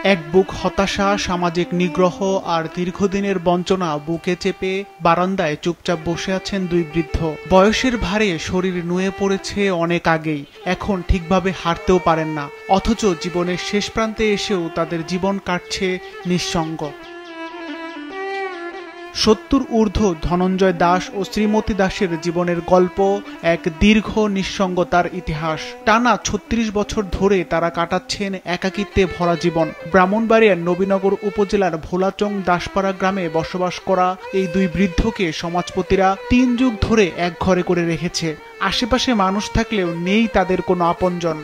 এক বুক হতাশা, সামাজিক নিগ্রহ আর দীর্ঘদিনের বঞ্চনা বুকে চেপে বারান্দায় চুপচাপ বসে আছেন দুই বৃদ্ধ। বয়সের ভারে শরীর নুয়ে পড়েছে অনেক আগেই, এখন ঠিকভাবে হাঁটতেও পারেন না, অথচ জীবনের শেষ প্রান্তে এসেও তাদের জীবন কাটছে নিঃসঙ্গ। ৭০ ঊর্ধ্ব ধনঞ্জয় দাস ও শ্রীমতী দাসের জীবনের গল্প এক দীর্ঘ নিঃসঙ্গতার ইতিহাস। টানা ৩৬ বছর ধরে তারা কাটাচ্ছেন একাকিত্বে ভরা জীবন। ব্রাহ্মণবাড়িয়ার নবীনগর উপজেলার ভোলাচং দাসপাড়া গ্রামে বসবাস করা এই দুই বৃদ্ধকে সমাজপতিরা ৩ যুগ ধরে এক ঘরে করে রেখেছে। আশেপাশে মানুষ থাকলেও নেই তাদের কোনো আপনজন।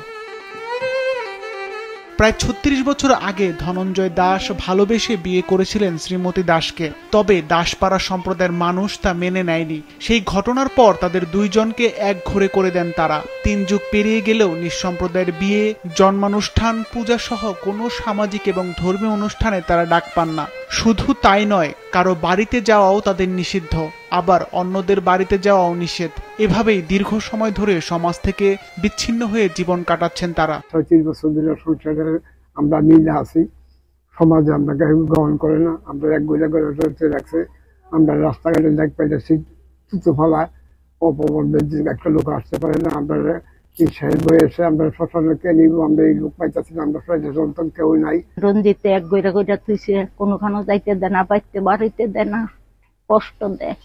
প্রায় ৩৬ বছর আগে ধনঞ্জয় দাস ভালোবেসে বিয়ে করেছিলেন শ্রীমতী দাসকে, তবে দাসপাড়া সম্প্রদায়ের মানুষ তা মেনে নেয়নি। সেই ঘটনার পর তাদের দুইজনকে এক ঘরে করে দেন তারা। ৩ যুগ পেরিয়ে গেলেও নিঃসম্প্রদায়ের বিয়ে, জন্মানুষ্ঠান, পূজা সহ কোনো সামাজিক এবং ধর্মীয় অনুষ্ঠানে তারা ডাক পান না। শুধু তাই নয়, কারো বাড়িতে যাওয়াও তাদের নিষিদ্ধ, আবার অন্যদের বাড়িতে যাওয়াও নিষেধ। এভাবেই দীর্ঘ সময় ধরে সমাজ থেকে বিচ্ছিন্ন হয়ে জীবন কাটাচ্ছেন তারা। ৩৬ বছর ধরে সংসারে আমরা মিলে আছি, সমাজে আমরা গ্রহণ করে না, আমরা এক গোলা করে রাখছে। আমরা রাস্তাঘাটে দেখ পাইতেছি জুতো ফেলায়, অপবর্ধের একটা লোক আসতে পারে না। আমরা সাহেব হয়ে এসে আমরা শ্মশানে কে নিব, আমরা এই লোক পাইতেছি না, আমরা সন্তান কেউ নাই। রঞ্জিতে এক গইরা গইরা থুইছে, কোনোখানে যাইতে দেয় না, বাইতে বাড়িতে দেয় না, কষ্ট দেয়,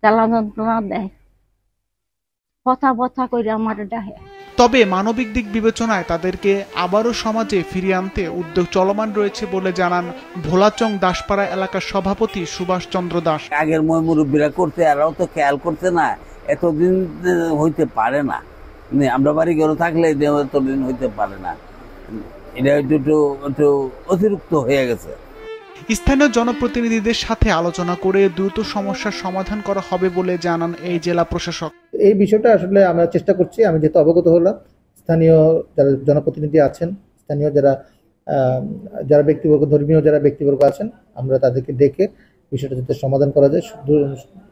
জ্বালা যন্ত্রণা দেয়, কথা কথা করে আমার ডাহে। তবে মানবিক দিক বিবেচনায় তাদেরকে আবারও সমাজে ফিরিয়ে আনতে উদ্যোগ চলমান রয়েছে বলে জানান ভোলাচং দাসপাড়া এলাকার সভাপতি সুভাষ চন্দ্র দাস। আগের মুরব্বীরা করতে, এরাও তো খেয়াল করতে না, এতদিন হইতে পারে না। আমরা বাড়ি ঘরে থাকলে এতদিন হইতে পারে না, এটা একটু অতিরিক্ত হয়ে গেছে। স্থানীয় জনপ্রতিনিধিদের সাথে আলোচনা করে দ্রুত সমস্যার সমাধান করা হবে বলে জানান এই জেলা প্রশাসক। এই বিষয়টা আসলে আমরা চেষ্টা করছি, আমি যেহেতু অবগত হলাম, স্থানীয় যারা জনপ্রতিনিধি আছেন, স্থানীয় যারা ব্যক্তিবর্গ, ধর্মীয় যারা ব্যক্তিবর্গ আছেন, আমরা তাদেরকে ডেকে বিষয়টা যাতে সমাধান করা যায়,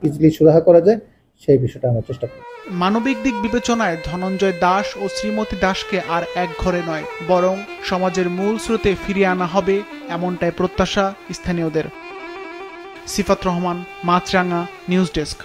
ইজিলি সুরাহা করা যায়, সেই বিষয়টা আমরা চেষ্টা করি। মানবিক দিক বিবেচনায় ধনঞ্জয় দাস ও শ্রীমতী দাসকে আর এক ঘরে নয়, বরং সমাজের মূল স্রোতে ফিরিয়ে আনা হবে, এমনটাই প্রত্যাশা স্থানীয়দের। সিফাত রহমান, মাছরাঙ্গা, নিউজ ডেস্ক।